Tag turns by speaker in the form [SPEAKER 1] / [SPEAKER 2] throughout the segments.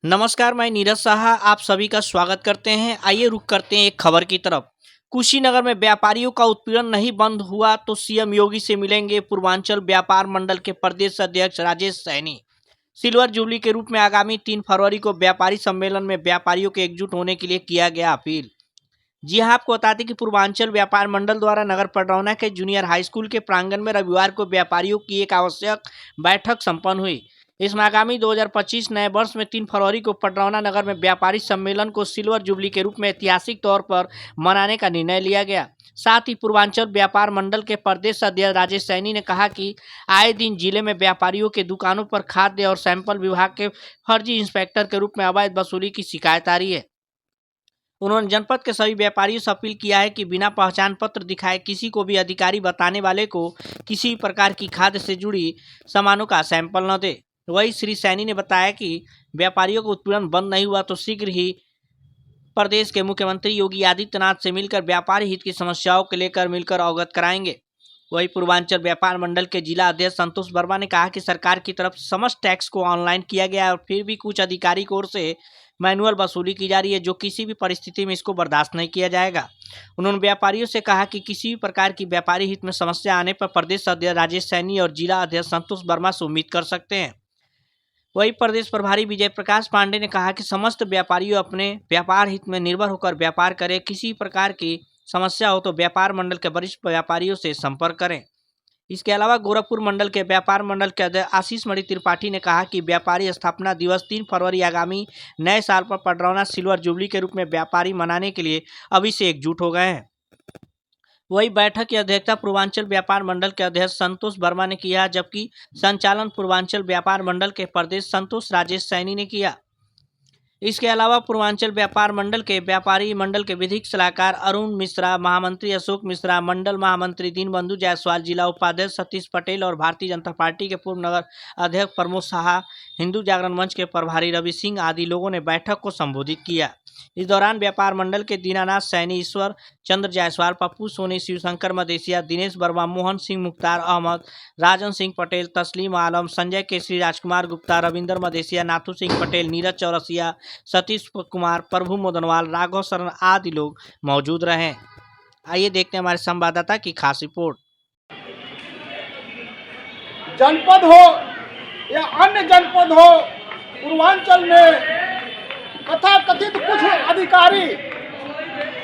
[SPEAKER 1] नमस्कार, मैं नीरज साहा आप सभी का स्वागत करते हैं। आइए रुक करते हैं एक खबर की तरफ। कुशीनगर में व्यापारियों का उत्पीड़न नहीं बंद हुआ तो सीएम योगी से मिलेंगे पूर्वांचल व्यापार मंडल के प्रदेश अध्यक्ष राजेश सैनी। सिल्वर जुबली के रूप में आगामी 3 फरवरी को व्यापारी सम्मेलन में व्यापारियों के एकजुट होने के लिए किया गया अपील। जी हाँ, आपको बता दें कि पूर्वांचल व्यापार मंडल द्वारा नगर पडरौना के जूनियर हाई स्कूल के प्रांगण में रविवार को व्यापारियों की एक आवश्यक बैठक संपन्न हुई। इसमें आगामी 2025 नए वर्ष में 3 फरवरी को पडरौना नगर में व्यापारी सम्मेलन को सिल्वर जुबली के रूप में ऐतिहासिक तौर पर मनाने का निर्णय लिया गया। साथ ही पूर्वांचल व्यापार मंडल के प्रदेश अध्यक्ष राजेश सैनी ने कहा कि आए दिन जिले में व्यापारियों के दुकानों पर खाद्य और सैंपल विभाग के फर्जी इंस्पेक्टर के रूप में अवैध वसूली की शिकायत आ रही है। उन्होंने जनपद के सभी व्यापारियों से अपील किया है कि बिना पहचान पत्र दिखाए किसी को भी अधिकारी बताने वाले को किसी प्रकार की खाद्य से जुड़ी सामानों का सैंपल न दे। वहीं श्री सैनी ने बताया कि व्यापारियों का उत्पीड़न बंद नहीं हुआ तो शीघ्र ही प्रदेश के मुख्यमंत्री योगी आदित्यनाथ से मिलकर व्यापारी हित की समस्याओं को लेकर मिलकर अवगत कराएंगे। वहीं पूर्वांचल व्यापार मंडल के जिला अध्यक्ष संतोष वर्मा ने कहा कि सरकार की तरफ से समस्त टैक्स को ऑनलाइन किया गया है और फिर भी कुछ अधिकारी की ओर से मैनुअल वसूली की जा रही है, जो किसी भी परिस्थिति में इसको बर्दाश्त नहीं किया जाएगा। उन्होंने व्यापारियों से कहा कि किसी भी प्रकार की व्यापारी हित में समस्या आने पर प्रदेश अध्यक्ष राजेश सैनी और जिला अध्यक्ष संतोष वर्मा से उम्मीद कर सकते हैं। वहीं प्रदेश प्रभारी विजय प्रकाश पांडे ने कहा कि समस्त व्यापारियों अपने व्यापार हित में निर्भर होकर व्यापार करें। किसी प्रकार की समस्या हो तो व्यापार मंडल के वरिष्ठ व्यापारियों से संपर्क करें। इसके अलावा गोरखपुर मंडल के व्यापार मंडल के अध्यक्ष आशीष मणि त्रिपाठी ने कहा कि व्यापारी स्थापना दिवस 3 फरवरी आगामी नए साल पर पडरौना सिल्वर जुबली के रूप में व्यापारी मनाने के लिए अभी से एकजुट हो गए हैं। वही बैठक की अध्यक्षता पूर्वांचल व्यापार मंडल के अध्यक्ष संतोष वर्मा ने किया, जबकि संचालन पूर्वांचल व्यापार मंडल के प्रदेश संतोष राजेश सैनी ने किया। इसके अलावा पूर्वांचल व्यापार मंडल के व्यापारी मंडल के विधिक सलाहकार अरुण मिश्रा, महामंत्री अशोक मिश्रा, मंडल महामंत्री दीनबंधु जायसवाल, जिला उपाध्यक्ष सतीश पटेल और भारतीय जनता पार्टी के पूर्व नगर अध्यक्ष प्रमोद साहा, हिंदू जागरण मंच के प्रभारी रवि सिंह आदि लोगों ने बैठक को संबोधित किया। इस दौरान व्यापार मंडल के दीनानाथ सैनी, ईश्वर चंद्र जायसवाल, पप्पू सोनी, शिवशंकर मदेसिया, दिनेश वर्मा, मोहन सिंह, मुख्तार अहमद, राजन सिंह पटेल, तस्लीम आलम, संजय केसरी, राजकुमार गुप्ता, रविंदर मदेसिया, नाथू सिंह पटेल, नीरज चौरसिया, सतीश कुमार, प्रभु मोदनवाल, राघव शरण आदि लोग मौजूद रहे। आइए देखते हैं हमारे संवाददाता की खास रिपोर्ट।
[SPEAKER 2] जनपद हो या अन्य जनपद हो, पूर्वांचल में कथित कुछ अधिकारी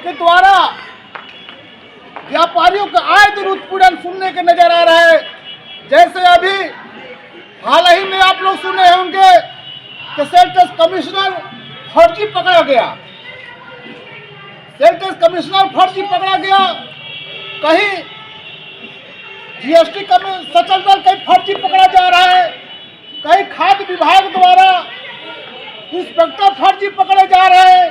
[SPEAKER 2] के द्वारा व्यापारियों का आए दिन उत्पीड़न सुनने के नजर आ रहा है। जैसे अभी हाल ही में आप लोग सुने होंगे कि सेल टैक्स कमिश्नर फर्जी पकड़ा गया। सेल टैक्स कमिश्नर फर्जी पकड़ा गया, कहीं जीएसटी सचल दल कहीं फर्जी पकड़ा जा रहा है, कहीं खाद्य विभाग द्वारा इंस्पेक्टर फर्जी पकड़े जा रहे हैं,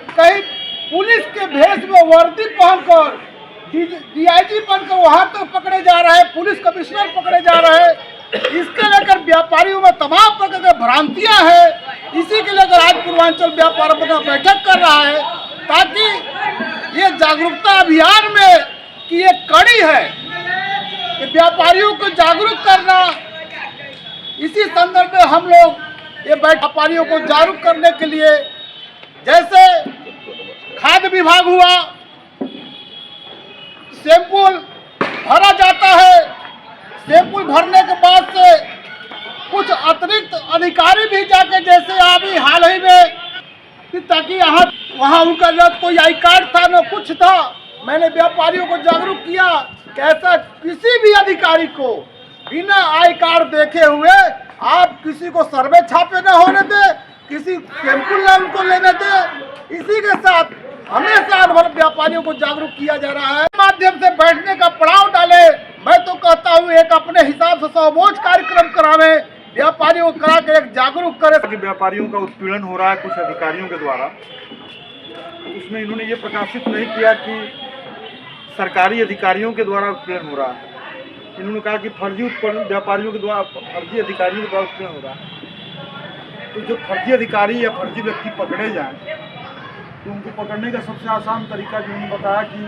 [SPEAKER 2] कहीं पुलिस के भेष में वर्दी पहनकर डीआईजी बनकर वहां तक पकड़े जा रहे हैं, पुलिस कमिश्नर पकड़े जा रहे हैं। इसके लेकर व्यापारियों में तमाम प्रकार की भ्रांतियां हैं। इसी के लेकर आज पूर्वांचल व्यापार मंडल बैठक कर रहा है, ताकि ये जागरूकता अभियान में की एक कड़ी है कि व्यापारियों को जागरूक करना। इसी संदर्भ में हम लोग ये व्यापारियों को जागरूक करने के लिए, जैसे खाद्य विभाग हुआ, सैंपल भरा जाता है, सैंपल भरने के बाद से कुछ अतिरिक्त अधिकारी भी जाके, जैसे अभी हाल ही में कि ताकि वहाँ उनका न कोई आई कार्ड था न कुछ था, मैंने व्यापारियों को जागरूक किया कि ऐसा किसी भी अधिकारी को बिना आई कार्ड देखे हुए आप किसी को सर्वे छापे न होने दे, किसी सैंपल न उनको लेने दे। इसी के साथ हमेशा व्यापारियों को जागरूक किया जा रहा है। माध्यम से बैठने का पड़ाव डाले। मैं तो कहता हूँ एक अपने हिसाब से समोच कार्यक्रम करावे, व्यापारियों को करा के एक जागरूक करे।
[SPEAKER 3] कि व्यापारियों का उत्पीड़न हो रहा है कुछ अधिकारियों के द्वारा, उसमें इन्होंने ये प्रकाशित नहीं किया कि सरकारी अधिकारियों के द्वारा उत्पीड़न हो रहा है। इन्होंने कहा कि फर्जी उत्पीड़न व्यापारियों के द्वारा, फर्जी अधिकारियों के द्वारा उत्पीड़न हो रहा है। तो जो फर्जी अधिकारी या फर्जी व्यक्ति पकड़े जाएं, तो उनको पकड़ने का सबसे आसान तरीका जो उन्होंने बताया कि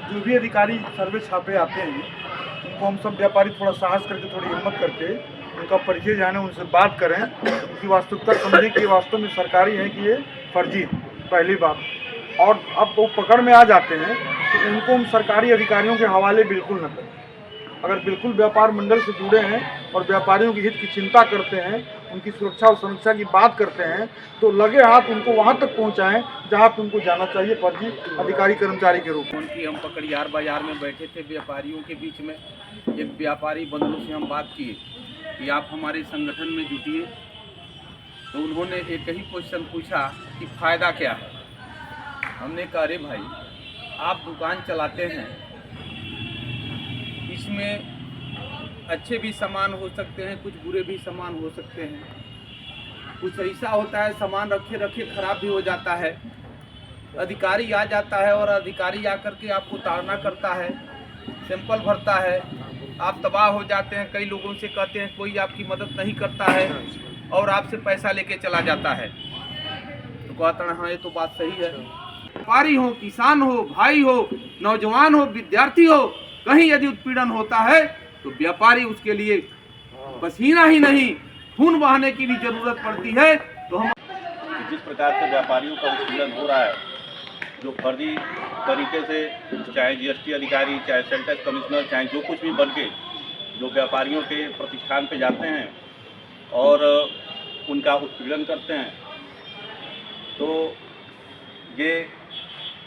[SPEAKER 3] जो भी अधिकारी सर्वे छापे आते हैं, उनको हम सब व्यापारी थोड़ा साहस करके, थोड़ी हिम्मत करके उनका परिचय जाने, उनसे बात करें, उनकी वास्तविकता समझें कि वास्तव में सरकारी है कि ये फर्जी है, पहली बात। और अब वो पकड़ में आ जाते हैं तो उनको हम सरकारी अधिकारियों के हवाले बिल्कुल न करें। अगर बिल्कुल व्यापार मंडल से जुड़े हैं और व्यापारियों के हित की चिंता करते हैं, उनकी सुरक्षा और समीक्षा की बात करते हैं, तो लगे हाथ उनको वहाँ तक पहुँचाएं जहाँ पे उनको जाना चाहिए, फर्जी अधिकारी कर्मचारी के रूप में।
[SPEAKER 4] उनकी हम पकड़ियार बाजार में बैठे थे व्यापारियों के बीच में, एक व्यापारी बंधुओं से हम बात किए कि आप हमारे संगठन में जुटिए, तो उन्होंने एक ही क्वेश्चन पूछा कि फ़ायदा क्या है। हमने कहा अरे भाई आप दुकान चलाते हैं, इसमें अच्छे भी सामान हो सकते हैं, कुछ बुरे भी सामान हो सकते हैं, कुछ ऐसा होता है सामान रखे रखे ख़राब भी हो जाता है, अधिकारी आ जाता है और अधिकारी आकर के आपको ताड़ना करता है, सैंपल भरता है, आप तबाह हो जाते हैं। कई लोगों से कहते हैं कोई आपकी मदद नहीं करता है और आपसे पैसा लेके चला जाता है। तो कहता है हाँ ये तो बात सही है। व्यापारी हो, किसान हो, भाई हो, नौजवान हो, विद्यार्थी हो, कहीं यदि उत्पीड़न होता है तो व्यापारी उसके लिए पसीना ही नहीं खून बहाने की भी जरूरत पड़ती है। तो हम
[SPEAKER 5] जिस प्रकार से व्यापारियों का उत्पीड़न हो रहा है, जो फर्जी तरीके से चाहे जीएसटी अधिकारी, चाहे सेल टैक्स कमिश्नर, चाहे जो कुछ भी बन के जो व्यापारियों के प्रतिष्ठान पे जाते हैं और उनका उत्पीड़न करते हैं, तो ये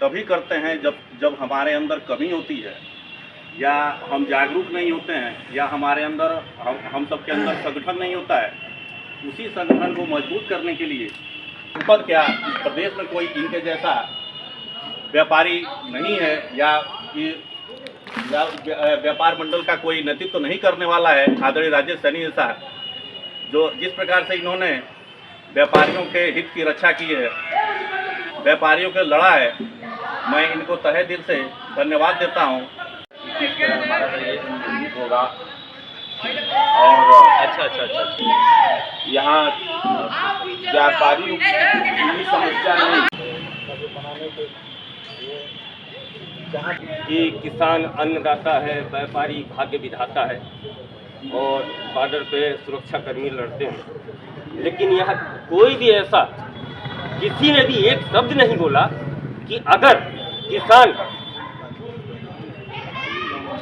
[SPEAKER 5] तभी करते हैं जब हमारे अंदर कमी होती है, या हम जागरूक नहीं होते हैं, या हमारे अंदर हम सबके अंदर संगठन नहीं होता है। उसी संगठन को मजबूत करने के लिए पर क्या इस प्रदेश में कोई इनके जैसा व्यापारी नहीं है, या व्यापार मंडल का कोई नेतृत्व तो नहीं करने वाला है आदरणीय राजेश सैनी जैसा, जो जिस प्रकार से इन्होंने व्यापारियों के हित की रक्षा की है, व्यापारियों के लड़ा है, मैं इनको तहे दिल से धन्यवाद देता हूँ। हमारा ये होगा और अच्छा यहाँ व्यापारी की समस्या नहीं कि किसान अन्नदाता है, व्यापारी भाग्य विधाता है और बॉर्डर पे सुरक्षा कर्मी लड़ते हैं, लेकिन यहाँ कोई भी ऐसा किसी ने भी एक शब्द नहीं बोला कि अगर किसान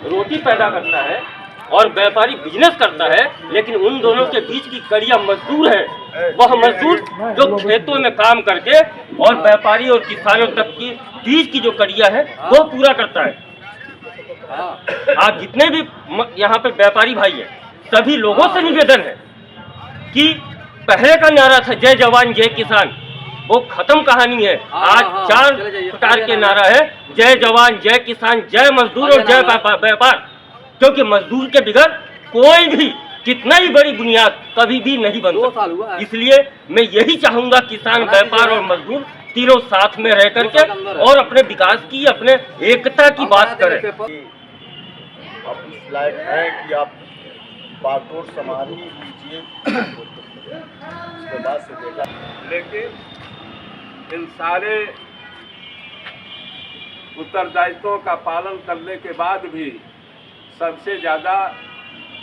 [SPEAKER 5] रोटी पैदा करता है और व्यापारी बिजनेस करता है, लेकिन उन दोनों के बीच की कड़िया मजदूर है, वह मजदूर जो खेतों में काम करके और व्यापारी और किसानों तक की बीच की जो कड़िया है वो पूरा करता है। आज जितने भी यहाँ पे व्यापारी भाई हैं, सभी लोगों से निवेदन है कि पहले का नारा था जय जवान जय किसान, वो खत्म कहानी है। आज 4 प्रकार के नारा है, जय जवान जय किसान, जय मजदूर और जय व्यापार, क्योंकि मजदूर के बगैर कोई भी कितना ही बड़ी बुनियाद कभी भी नहीं बन सकती। इसलिए मैं यही चाहूंगा किसान, व्यापार और मजदूर तीनों साथ में रह करके और अपने विकास की, अपने एकता की बात करें।
[SPEAKER 6] आप इस लायक हैं कि आप बागडोर संभाली लीजिए, उसके बाद से देखा।
[SPEAKER 4] लेकिन इन सारे उत्तरदायित्वों का पालन करने के बाद भी सबसे ज़्यादा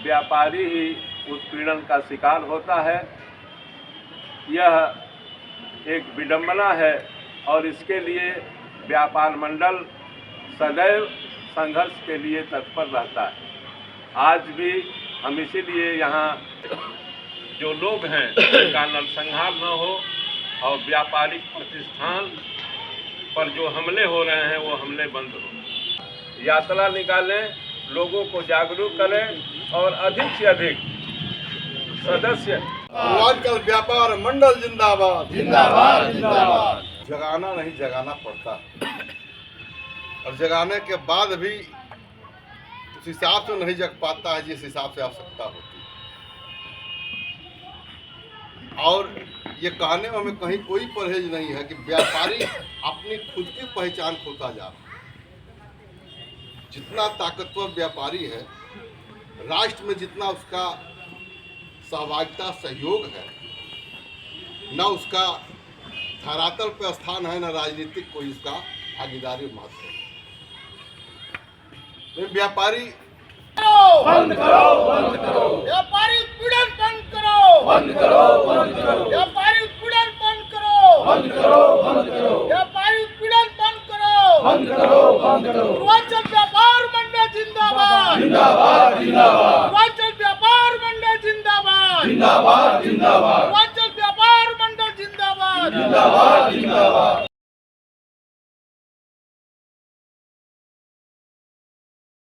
[SPEAKER 4] व्यापारी ही उत्पीड़न का शिकार होता है। यह एक विडंबना है और इसके लिए व्यापार मंडल सदैव संघर्ष के लिए तत्पर रहता है। आज भी हम इसीलिए यहाँ जो लोग हैं उनका नरसंहार न हो और व्यापारिक प्रतिष्ठान पर जो हमले हो रहे हैं वो हमले बंद हो। यात्रा निकालें, लोगों को जागरूक करें और अधिक से अधिक सदस्य।
[SPEAKER 6] आजकल व्यापार मंडल जिंदाबाद जिंदाबाद जिंदाबाद। जगाना नहीं, जगाना पड़ता और जगाने के बाद भी उस हिसाब से नहीं जग पाता है जिस हिसाब से आवश्यकता होती है। और ये कहने में हमें कहीं कोई परहेज नहीं है कि व्यापारी अपनी खुद की पहचान खोता जा रहा है। जितना ताकतवर व्यापारी है, राष्ट्र में जितना उसका सहभागिता सहयोग है, न उसका धरातल पर स्थान है, न राजनीतिक कोई उसका भागीदारी महत्व है। व्यापारी
[SPEAKER 2] बंद करो, बंद करो। व्यापारी उत्पीड़न बंद करो, बंद करो। व्यापारी उत्पीड़न बंद करो, बंद करो, बंद करो। व्यापारी उत्पीड़न बंद करो, बंद करो, बंद करो। पूर्वांचल व्यापार मंडल जिंदाबाद, जिंदाबाद, जिंदाबाद। पूर्वांचल व्यापार मंडल जिंदाबाद, जिंदाबाद, जिंदाबाद। पूर्वांचल व्यापार मंडल जिंदाबाद, जिंदाबाद, जिंदाबाद।